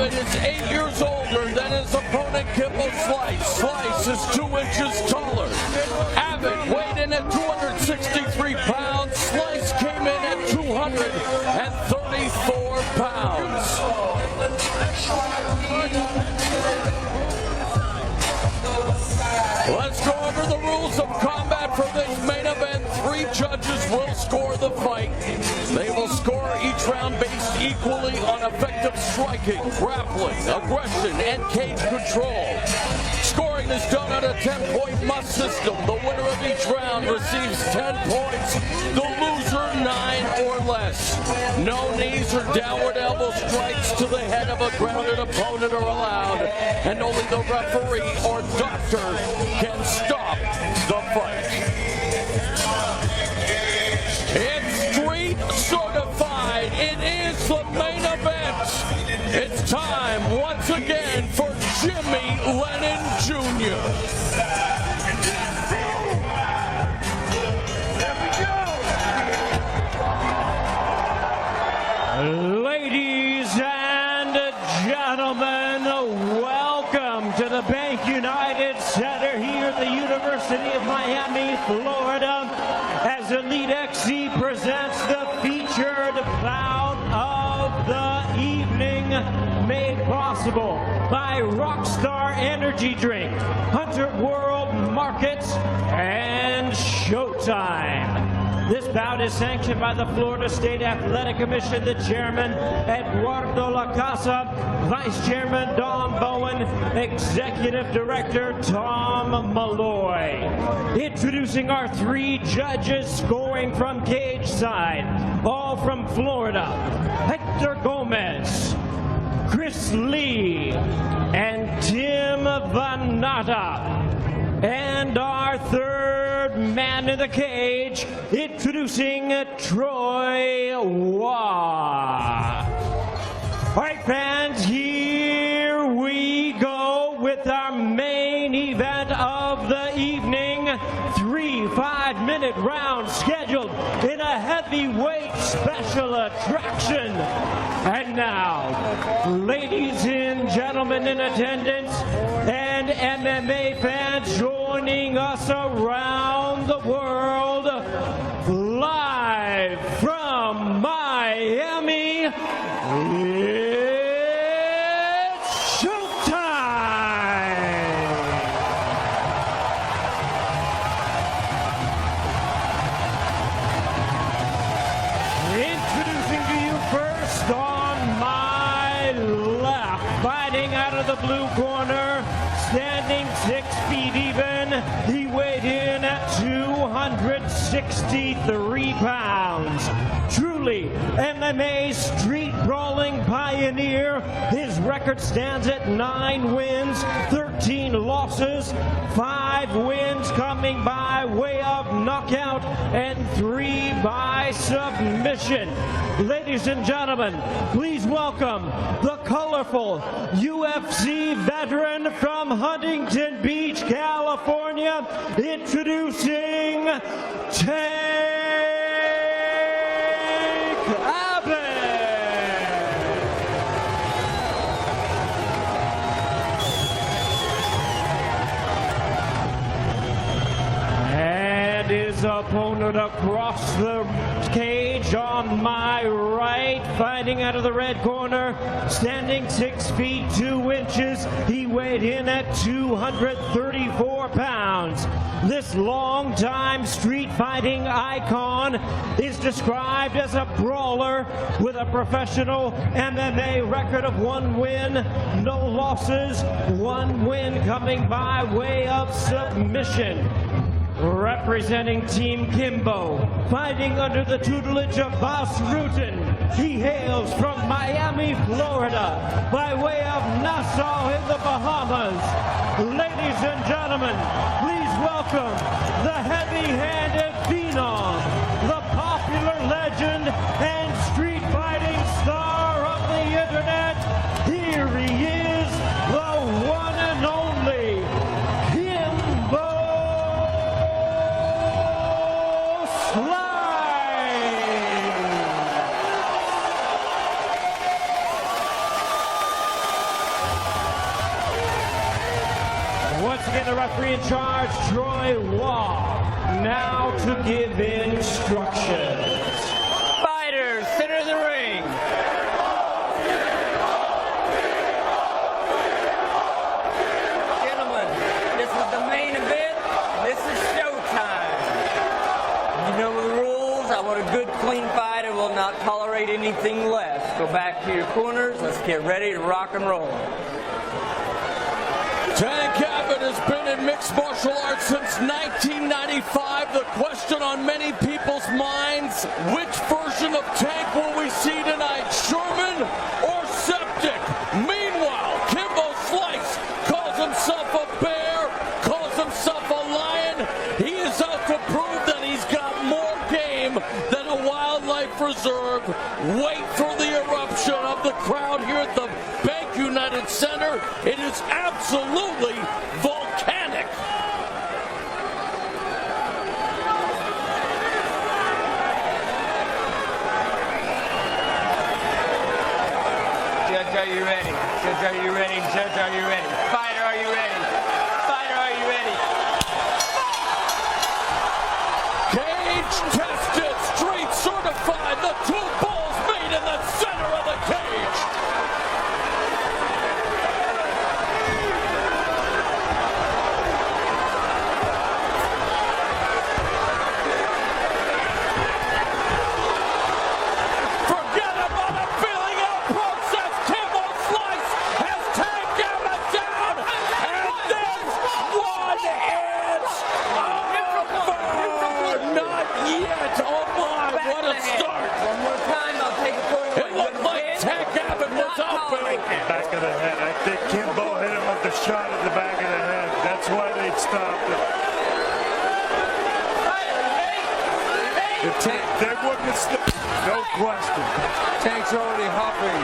Abbott is 8 years older than his opponent Kimbo Slice. Slice is 2 inches taller. Abbott weighed in at 263 pounds. Slice came in at 234 pounds. Let's go over the rules of combat for this main event. 3 judges will score the fight. They will score each round based equally on effective striking, grappling, aggression, and cage control. Scoring is done on a 10-point must system. The winner of each round receives 10 points. The loser 9 or less. No knees or downward elbow strikes to the head of a grounded opponent are allowed, and only the referee or doctor can stop the fight. It's street certified. It is the main event. It's time once again for Jimmy Lennon Jr. Ladies and gentlemen, welcome to the Bank United Center here at the University of Miami, Florida, as Elite XC presents the featured bout of the evening, made possible by Rockstar Energy Drink, Hunter World Markets, and Showtime. This bout is sanctioned by the Florida State Athletic Commission, the chairman, Eduardo Lacasa, vice chairman, Don Bowen, executive director, Tom Malloy. Introducing our 3 judges scoring from cage side, all from Florida, Hector Gomez, Chris Lee, and Tim Vanata. And our 3rd man in the cage, introducing Troy Waugh. All right, fans, here we go with our main event of the evening. 3 5-minute rounds scheduled in a heavyweight special attraction. And now, ladies and gentlemen in attendance, and MMA fans joining us around the world, live from Miami, it's showtime! Introducing to you first on my left, fighting out of the blue corner, standing 6 feet even, he weighed in at 263 pounds. Truly MMA street brawling pioneer, his record stands at 9 wins, 13 losses, 5 wins coming by way of knockout, and 3 by submission. Ladies and gentlemen, please welcome the colorful UFC veteran from Huntington Beach, California, introducing Abbott. And his opponent across the cage on my right, fighting out of the red corner, standing 6 feet 2 inches. He weighed in at 234 pounds. This longtime street fighting icon is described as a brawler with a professional MMA record of 1 win, no losses, 1 win coming by way of submission. Representing Team Kimbo, fighting under the tutelage of Bas Rutten. He hails from Miami, Florida, by way of Nassau in the Bahamas. Ladies and gentlemen, please welcome the heavy-handed phenom, the popular legend and street fighting star of the internet. Here he is, the one and only Kimbo. and the referee in charge, Troy Wall, now to give instructions. Fighters, center of the ring. Gentlemen, this is the main event. This is showtime. You know the rules. I want a good, clean fight. I will not tolerate anything less. Go back to your corners. Let's get ready to rock and roll. Tank Abbott has been in mixed martial arts since 1995. The question on many people's minds, which version of Tank will we see tonight, Sherman or Septic? Meanwhile, Kimbo Slice calls himself a bear, calls himself a lion. He is out to prove that he's got more game than a wildlife reserve. Wait for the eruption of the crowd here at the Bank United Center. It is absolutely volcanic. Judge, are you ready? Judge, are you ready? Judge, are you ready? Fighter, are you ready? Fighter, are you ready? Cage tested, street certified. The two bulls meet in the center of the cage. Forget about a feeling out process. Kimbo Slice has Tank Abbott down. And this one is over. Not yet. Oh my, what a start. One more time, I'll take it for you. It looked like Tank Abbott was up there. Back of the head. I think Kimbo hit him with the shot at the back of the head. That's why they stopped it. They wouldn't have stopped. No question. Tank's already hopping.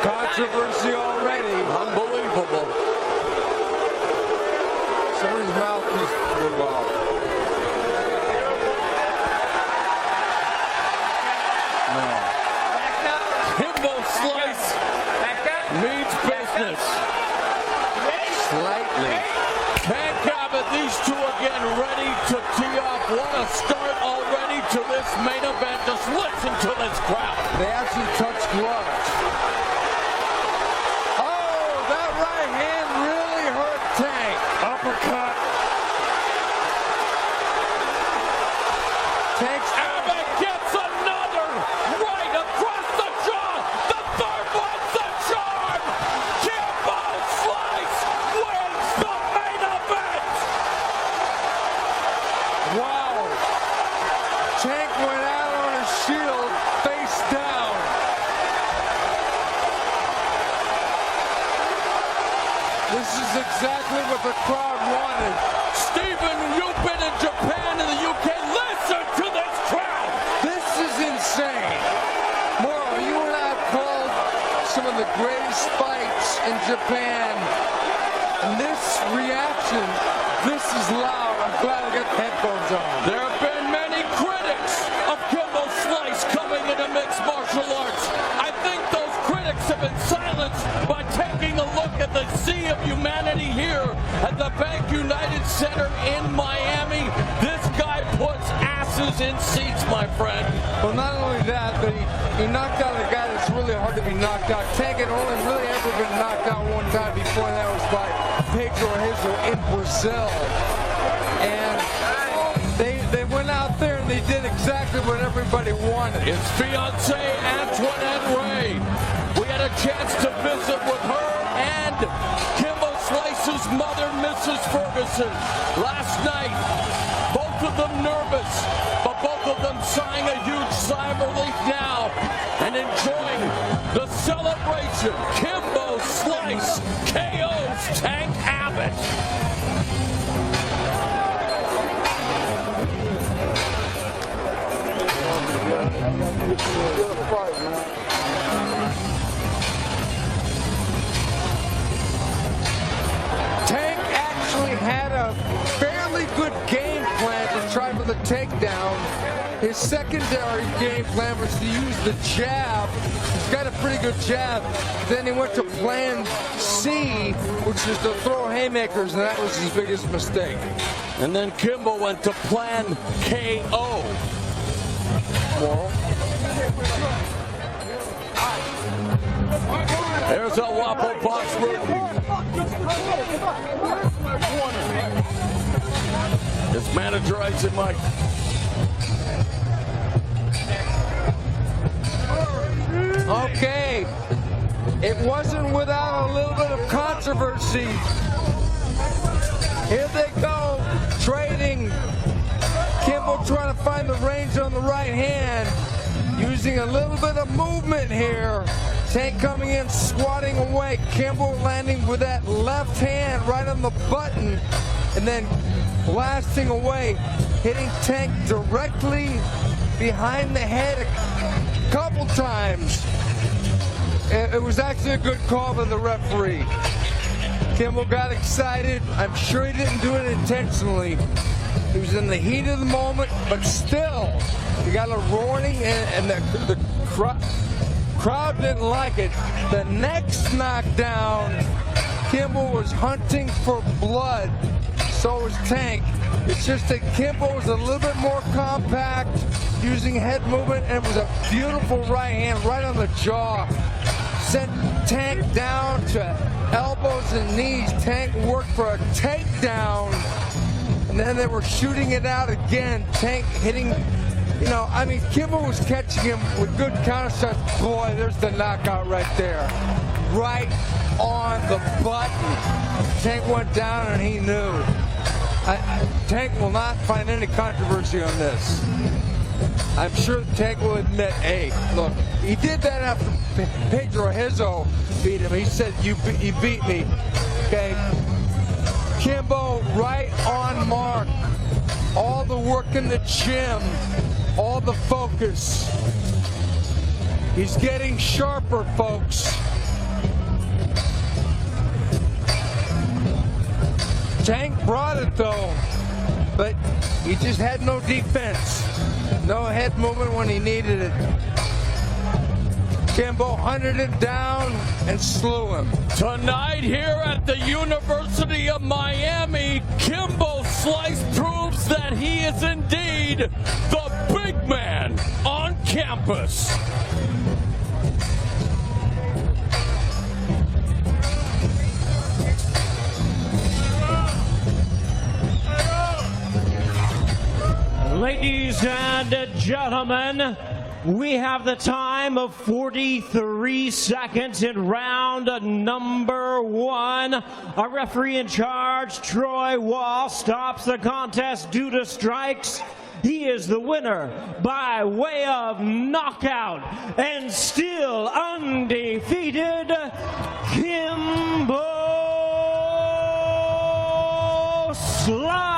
Controversy already. Unbelievable. Somebody's mouth is blew off. Back up. Kimbo Slice Back up. means business. Slightly. Tank Abbott, these two again ready to tee off. What a start already to this main event. Just listen to this crowd. They actually touched gloves. Oh, that right hand really hurt Tank. Uppercut. Tank's Abbott gets another right across the jaw. The third one's the charm. Kimbo Slice wins the main event. wow. Tank went out on his shield, face down. This is exactly what the crowd wanted. Stephen, you've been in Japan and the UK. Listen to this crowd. This is insane. Moro, you and I have called some of the greatest fights in Japan. And this reaction, this is loud. I'm glad I got the headphones on. There have been many critics of Kimbo Slice coming into mixed martial arts. I think those critics have been silenced by taking a look at the sea of humanity here at the Bank United Center in Miami. This guy puts asses in seats, my friend. Well, not only that, but he knocked out a guy that's really hard to be knocked out. Tank had only really ever been knocked out one time before, that was by Pedro Hazel in Brazil. And they went out there and they did exactly what everybody wanted. His fiancée, Antoinette Ray. We had a chance to visit with her and Kimbo Slice's mother, Mrs. Ferguson, last night. Both of them nervous, but both of them sighing a huge sigh of relief now and enjoying the celebration. Kimbo Slice KOs Tank Abbott. Tank actually had a fairly good game plan to try for the takedown. His secondary game plan was to use the jab to got a pretty good jab. Then he went to plan C, which is to throw haymakers, and that was his biggest mistake. And then Kimbo went to plan KO. Moral. There's a Wapo box move. His manager, Isaac Mike. Okay, it wasn't without a little bit of controversy. Here they go, trading. Kimbo trying to find the range on the right hand, using a little bit of movement here. Tank coming in, swatting away. Kimbo landing with that left hand right on the button, and then blasting away, hitting Tank directly behind the head a couple times. It was actually a good call by the referee. Kimbo got excited. I'm sure he didn't do it intentionally. He was in the heat of the moment, but still, he got a warning, and the crowd didn't like it. The next knockdown, Kimbo was hunting for blood. So was Tank. It's just that Kimbo was a little bit more compact, using head movement, and it was a beautiful right hand right on the jaw. Sent Tank down to elbows and knees. Tank worked for a takedown, and then they were shooting it out again. Tank hitting, you know, I mean, Kimbo was catching him with good counter shots. Boy, there's the knockout right there. Right on the button. Tank went down and he knew. Tank will not find any controversy on this. I'm sure Tank will admit, hey, look, he did that after Pedro Hizo beat him. He said, you beat me. Okay. Kimbo right on mark. All the work in the gym, all the focus. He's getting sharper, folks. Tank brought it though, but he just had no defense. No head movement when he needed it. Kimbo hunted it down and slew him. Tonight here at the University of Miami, Kimbo Slice proves that he is indeed the big man on campus. Ladies and gentlemen, we have the time of 43 seconds in round number 1. Our referee in charge, Troy Wall, stops the contest due to strikes. He is the winner by way of knockout and still undefeated, Kimbo Slice.